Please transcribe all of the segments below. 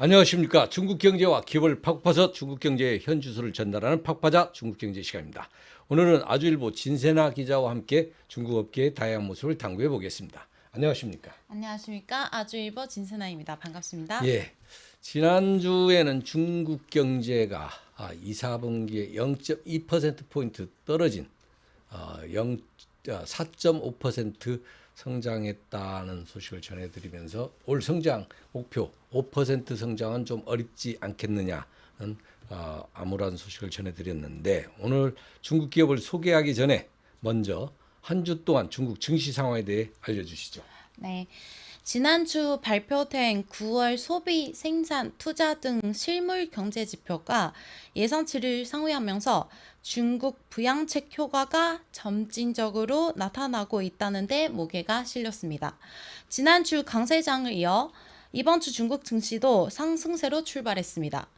안녕하십니까. 중국 경제와 기업을 파고파서 중국 경제의 현주소를 전달하는 팍파자 중국 경제 시간입니다. 오늘은 아주일보 진세나 기자와 함께 중국 업계의 다양한 모습을 탐구해 보겠습니다. 안녕하십니까. 안녕하십니까. 아주일보 진세나입니다. 반갑습니다. 예. 지난주에는 중국 경제가 2, 4분기에 0.2%포인트 떨어진 4.5% 성장했다는 소식을 전해드리면서 올 성장 목표 5% 성장은 좀 어렵지 않겠느냐는 암울한 소식을 전해드렸는데 오늘 중국 기업을 소개하기 전에 먼저 한 주 동안 중국 증시 상황에 대해 알려주시죠. 네. 지난주 발표된 9월 소비, 생산, 투자 등 실물 경제 지표가 예상치를 상회하면서 중국 부양책 효과가 점진적으로 나타나고 있다는 데 무게가 실렸습니다. 지난주 강세장을 이어 이번 주 중국 증시도 상승세로 출발했습니다.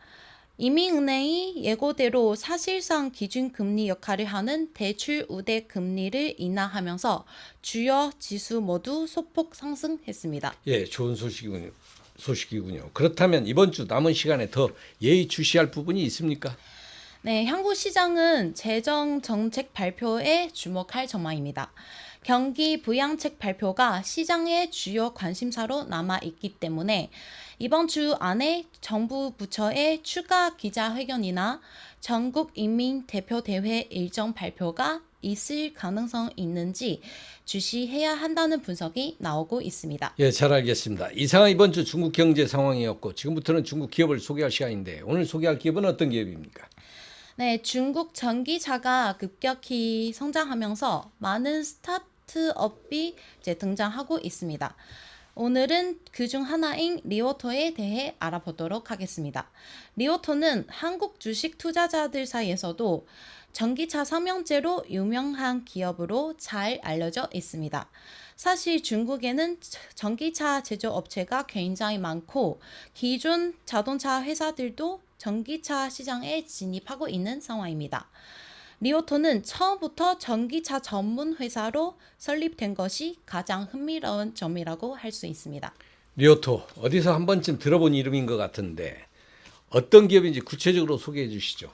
이민은행이 예고대로 사실상 기준금리 역할을 하는 대출 우대 금리를 인하하면서 주요 지수 모두 소폭 상승했습니다. 예, 좋은 소식이군요. 그렇다면 이번 주 남은 시간에 더 예의주시할 부분이 있습니까? 네, 향후 시장은 재정 정책 발표에 주목할 전망입니다. 경기 부양책 발표가 시장의 주요 관심사로 남아 있기 때문에 이번 주 안에 정부 부처의 추가 기자회견이나 전국 인민대표대회 일정 발표가 있을 가능성이 있는지 주시해야 한다는 분석이 나오고 있습니다. 예, 잘 알겠습니다. 이상은 이번 주 중국 경제 상황이었고 지금부터는 중국 기업을 소개할 시간인데 오늘 소개할 기업은 어떤 기업입니까? 네, 중국 전기차가 급격히 성장하면서 많은 스타트업이 이제 등장하고 있습니다. 오늘은 그중 하나인 리오토에 대해 알아보도록 하겠습니다. 리오토는 한국 주식 투자자들 사이에서도 전기차 삼형제로 유명한 기업으로 잘 알려져 있습니다. 사실 중국에는 전기차 제조업체가 굉장히 많고 기존 자동차 회사들도 전기차 시장에 진입하고 있는 상황입니다. 리오토는 처음부터 전기차 전문 회사로 설립된 것이 가장 흥미로운 점이라고 할 수 있습니다. 리오토 어디서 한 번쯤 들어본 이름인 것 같은데 어떤 기업인지 구체적으로 소개해 주시죠.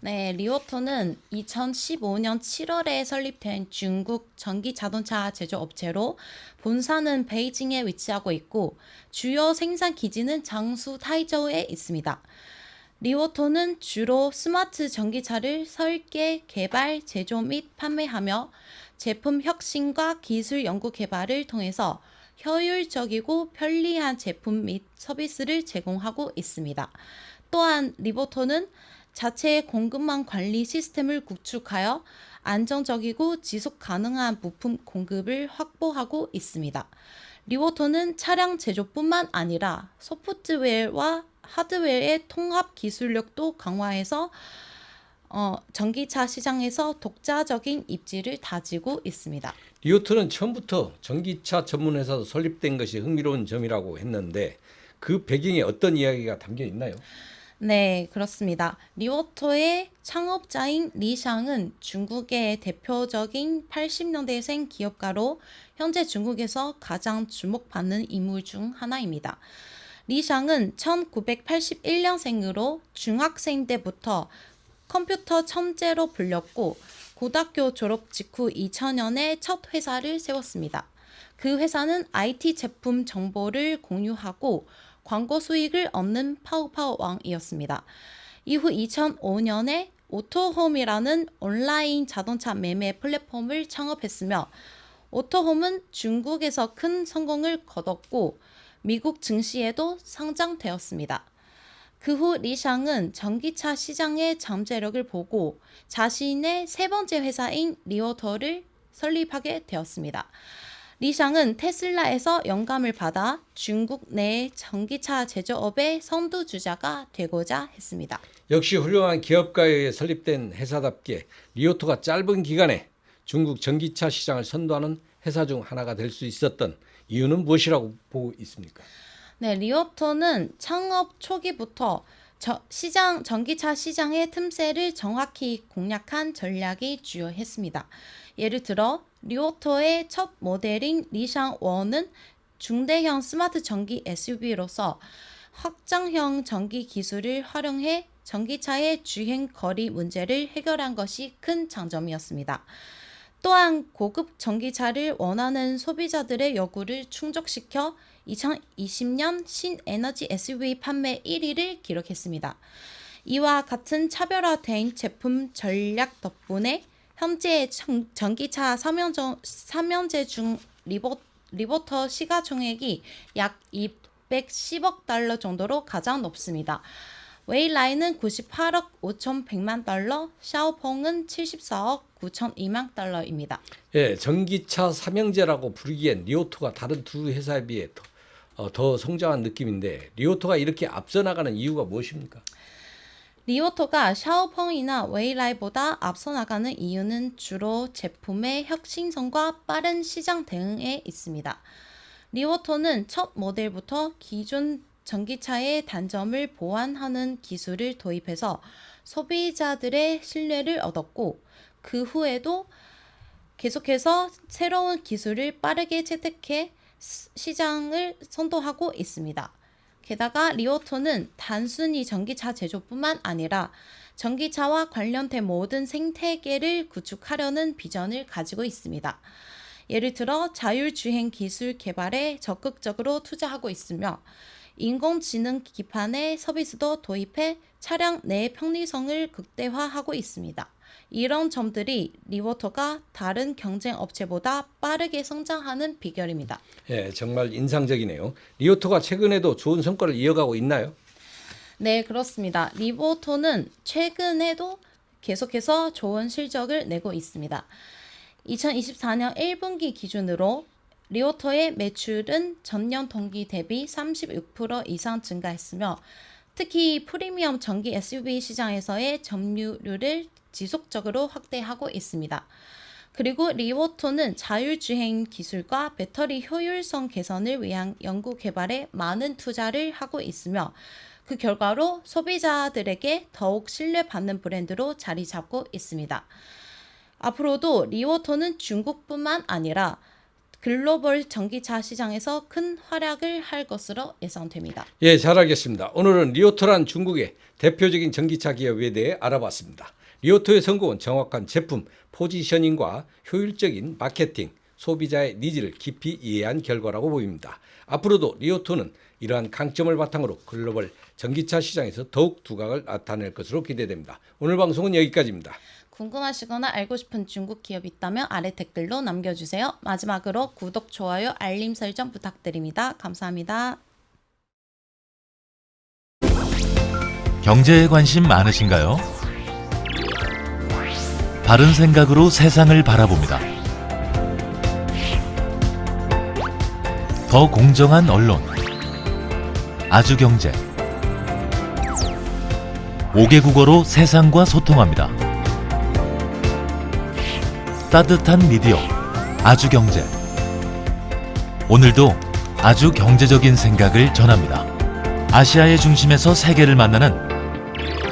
네, 리오토는 2015년 7월에 설립된 중국 전기 자동차 제조업체로 본사는 베이징에 위치하고 있고 주요 생산 기지는 장수 타이저우에 있습니다. 리오토는 주로 스마트 전기차를 설계, 개발, 제조 및 판매하며 제품 혁신과 기술 연구 개발을 통해서 효율적이고 편리한 제품 및 서비스를 제공하고 있습니다. 또한 리오토는 자체 공급망 관리 시스템을 구축하여 안정적이고 지속 가능한 부품 공급을 확보하고 있습니다. 리오토는 차량 제조뿐만 아니라 소프트웨어와 하드웨어의 통합 기술력도 강화해서 전기차 시장에서 독자적인 입지를 다지고 있습니다. 리오토는 처음부터 전기차 전문 회사로 설립된 것이 흥미로운 점이라고 했는데 그 배경에 어떤 이야기가 담겨 있나요? 네, 그렇습니다. 리오토의 창업자인 리샹은 중국의 대표적인 80년대생 기업가로 현재 중국에서 가장 주목받는 인물 중 하나입니다. 리샹은 1981년생으로 중학생 때부터 컴퓨터 천재로 불렸고 고등학교 졸업 직후 2000년에 첫 회사를 세웠습니다. 그 회사는 IT 제품 정보를 공유하고 광고 수익을 얻는 파우파우왕이었습니다. 이후 2005년에 오토홈이라는 온라인 자동차 매매 플랫폼을 창업했으며 오토홈은 중국에서 큰 성공을 거뒀고 미국 증시에도 상장되었습니다. 그 후 리샹은 전기차 시장의 잠재력을 보고 자신의 세 번째 회사인 리오토를 설립하게 되었습니다. 리샹은 테슬라에서 영감을 받아 중국 내 전기차 제조업의 선두주자가 되고자 했습니다. 역시 훌륭한 기업가에 설립된 회사답게 리오토가 짧은 기간에 중국 전기차 시장을 선도하는 회사 중 하나가 될 수 있었던 이유는 무엇이라고 보고 있습니까? 네, 리오토는 창업 초기부터 전기차 시장의 틈새를 정확히 공략한 전략이 주요했습니다. 예를 들어 리오토의 첫 모델인 리샹1은 중대형 스마트 전기 SUV로서 확장형 전기 기술을 활용해 전기차의 주행 거리 문제를 해결한 것이 큰 장점이었습니다. 또한 고급 전기차를 원하는 소비자들의 요구를 충족시켜 2020년 신에너지 SUV 판매 1위를 기록했습니다. 이와 같은 차별화된 제품 전략 덕분에 현재 전기차 3년제 중 리포터 시가총액이 약 210억 달러 정도로 가장 높습니다. 웨이라이는 98억 5,100만 달러, 샤오펑은 74억 9,200만 달러입니다. 예, 전기차 삼형제라고 부르기엔 리오토가 다른 두 회사에 비해 더 성장한 느낌인데 리오토가 이렇게 앞서 나가는 이유가 무엇입니까? 리오토가 샤오펑이나 웨이라이보다 앞서 나가는 이유는 주로 제품의 혁신성과 빠른 시장 대응에 있습니다. 리오토는 첫 모델부터 기존 전기차의 단점을 보완하는 기술을 도입해서 소비자들의 신뢰를 얻었고 그 후에도 계속해서 새로운 기술을 빠르게 채택해 시장을 선도하고 있습니다. 게다가 리오토는 단순히 전기차 제조뿐만 아니라 전기차와 관련된 모든 생태계를 구축하려는 비전을 가지고 있습니다. 예를 들어 자율주행 기술 개발에 적극적으로 투자하고 있으며 인공지능 기반의 서비스도 도입해 차량 내 편리성을 극대화하고 있습니다. 이런 점들이 리오토가 다른 경쟁 업체보다 빠르게 성장하는 비결입니다. 예, 정말 인상적이네요. 리오토가 최근에도 좋은 성과를 이어가고 있나요? 네, 그렇습니다. 리오토는 최근에도 계속해서 좋은 실적을 내고 있습니다. 2024년 1분기 기준으로 리오토의 매출은 전년 동기 대비 36% 이상 증가했으며 특히 프리미엄 전기 SUV 시장에서의 점유율을 지속적으로 확대하고 있습니다. 그리고 리오토는 자율주행 기술과 배터리 효율성 개선을 위한 연구 개발에 많은 투자를 하고 있으며 그 결과로 소비자들에게 더욱 신뢰받는 브랜드로 자리 잡고 있습니다. 앞으로도 리오토는 중국뿐만 아니라 글로벌 전기차 시장에서 큰 활약을 할 것으로 예상됩니다. 예, 잘 알겠습니다. 오늘은 리오토란 중국의 대표적인 전기차 기업에 대해 알아봤습니다. 리오토의 성공은 정확한 제품 포지셔닝과 효율적인 마케팅, 소비자의 니즈를 깊이 이해한 결과라고 보입니다. 앞으로도 리오토는 이러한 강점을 바탕으로 글로벌 전기차 시장에서 더욱 두각을 나타낼 것으로 기대됩니다. 오늘 방송은 여기까지입니다. 궁금하시거나 알고 싶은 중국 기업이 있다면 아래 댓글로 남겨주세요. 마지막으로 구독, 좋아요, 알림 설정 부탁드립니다. 감사합니다. 경제에 관심 많으신가요? 바른 생각으로 세상을 바라봅니다. 더 공정한 언론, 아주경제. 5개 국어로 세상과 소통합니다. 따뜻한 미디어, 아주경제. 오늘도 아주 경제적인 생각을 전합니다. 아시아의 중심에서 세계를 만나는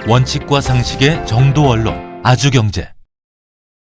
원칙과 상식의 정도 언론, 아주경제.